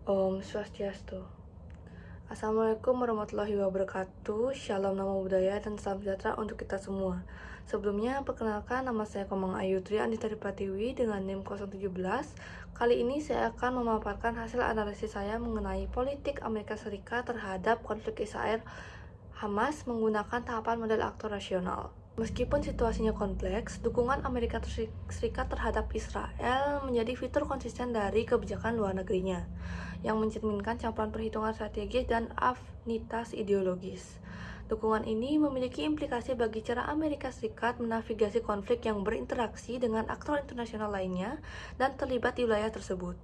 Om Swastiastu. Assalamualaikum warahmatullahi wabarakatuh. Shalom, nama budaya, dan salam sejahtera untuk kita semua. Sebelumnya, perkenalkan nama saya Komang Ayu Tri Andita Pratiwi dengan NIM 017. Kali ini saya akan memaparkan hasil analisis saya mengenai politik Amerika Serikat terhadap konflik Israel Hamas menggunakan tahapan model aktor rasional. Meskipun situasinya kompleks, dukungan Amerika Serikat terhadap Israel menjadi fitur konsisten dari kebijakan luar negerinya, yang mencerminkan campuran perhitungan strategis dan afinitas ideologis. Dukungan ini memiliki implikasi bagi cara Amerika Serikat menavigasi konflik yang berinteraksi dengan aktor internasional lainnya dan terlibat di wilayah tersebut.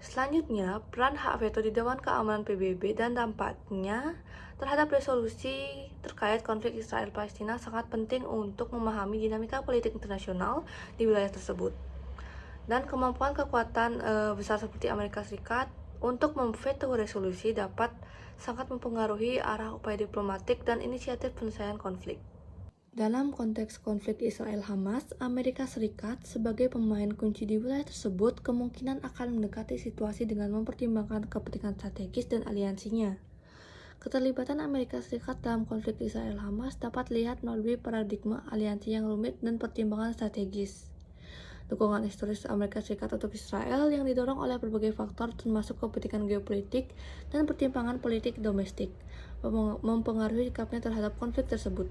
Selanjutnya, peran hak veto di Dewan Keamanan PBB dan dampaknya terhadap resolusi terkait konflik Israel-Palestina sangat penting untuk memahami dinamika politik internasional di wilayah tersebut. Dan kemampuan kekuatan besar seperti Amerika Serikat untuk memveto resolusi dapat sangat mempengaruhi arah upaya diplomatik dan inisiatif penyelesaian konflik. Dalam konteks konflik Israel-Hamas, Amerika Serikat sebagai pemain kunci di wilayah tersebut kemungkinan akan mendekati situasi dengan mempertimbangkan kepentingan strategis dan aliansinya. Keterlibatan Amerika Serikat dalam konflik Israel-Hamas dapat dilihat melalui paradigma aliansi yang rumit dan pertimbangan strategis. Dukungan historis Amerika Serikat untuk Israel yang didorong oleh berbagai faktor termasuk kepentingan geopolitik dan pertimbangan politik domestik mempengaruhi sikapnya terhadap konflik tersebut.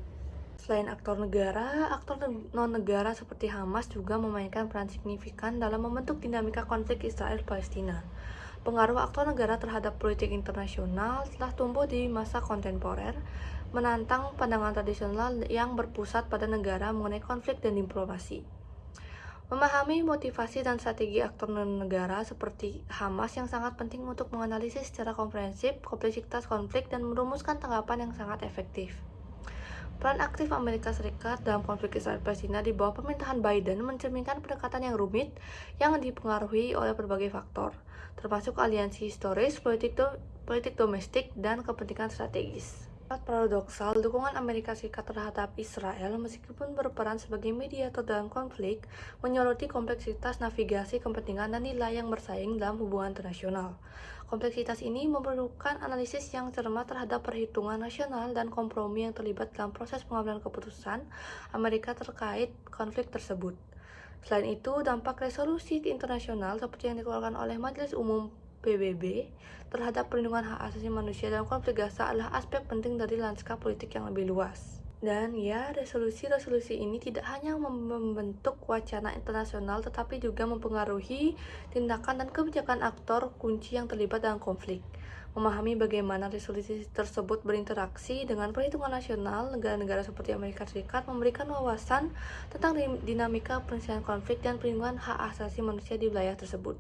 Selain aktor negara, aktor non-negara seperti Hamas juga memainkan peran signifikan dalam membentuk dinamika konflik Israel-Palestina. Pengaruh aktor negara terhadap politik internasional telah tumbuh di masa kontemporer, menantang pandangan tradisional yang berpusat pada negara mengenai konflik dan diplomasi. Memahami motivasi dan strategi aktor non-negara seperti Hamas yang sangat penting untuk menganalisis secara komprehensif kompleksitas konflik dan merumuskan tanggapan yang sangat efektif. Peran aktif Amerika Serikat dalam konflik Israel-Palestina di bawah pemerintahan Biden mencerminkan pendekatan yang rumit yang dipengaruhi oleh berbagai faktor, termasuk aliansi historis, politik domestik, dan kepentingan strategis. Paradoksal, dukungan Amerika Serikat terhadap Israel meskipun berperan sebagai mediator dalam konflik, menyoroti kompleksitas navigasi kepentingan dan nilai yang bersaing dalam hubungan internasional. Kompleksitas ini memerlukan analisis yang cermat terhadap perhitungan nasional dan kompromi yang terlibat dalam proses pengambilan keputusan Amerika terkait konflik tersebut. Selain itu, dampak resolusi internasional seperti yang dikeluarkan oleh Majelis Umum PBB terhadap perlindungan hak asasi manusia dalam konflik Gaza adalah aspek penting dari lanskap politik yang lebih luas. Dan ya, resolusi ini tidak hanya membentuk wacana internasional tetapi juga mempengaruhi tindakan dan kebijakan aktor kunci yang terlibat dalam konflik. Memahami bagaimana resolusi tersebut berinteraksi dengan perhitungan nasional negara-negara seperti Amerika Serikat memberikan wawasan tentang dinamika penyelesaian konflik dan perlindungan hak asasi manusia di wilayah tersebut.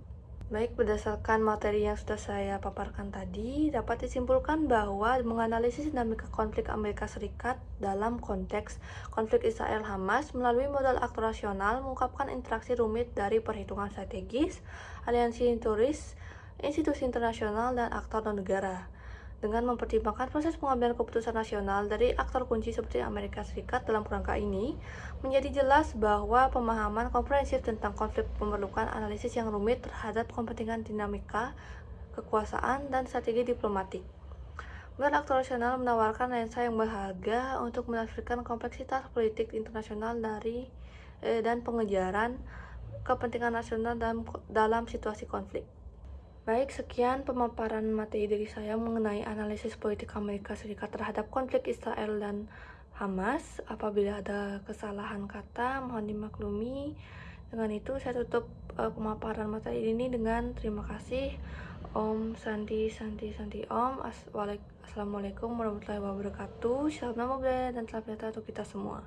Baik, berdasarkan materi yang sudah saya paparkan tadi, dapat disimpulkan bahwa menganalisis dinamika konflik Amerika Serikat dalam konteks konflik Israel-Hamas melalui modal aktor rasional mengungkapkan interaksi rumit dari perhitungan strategis, aliansi historis, institusi internasional, dan aktor non-negara. Dengan mempertimbangkan proses pengambilan keputusan nasional dari aktor kunci seperti Amerika Serikat dalam kerangka ini, menjadi jelas bahwa pemahaman komprehensif tentang konflik memerlukan analisis yang rumit terhadap kepentingan dinamika, kekuasaan, dan strategi diplomatik. Model aktor rasional menawarkan lensa yang berharga untuk menafsirkan kompleksitas politik internasional dan pengejaran kepentingan nasional dalam situasi konflik. Baik, sekian pemaparan materi dari saya mengenai analisis politik Amerika Serikat terhadap konflik Israel dan Hamas. Apabila ada kesalahan kata, mohon dimaklumi. Dengan itu, saya tutup pemaparan materi ini dengan terima kasih. Om Santi Santi Santi Om. Assalamualaikum warahmatullahi wabarakatuh. Shalom, nama budaya, dan salam sejahtera untuk kita semua.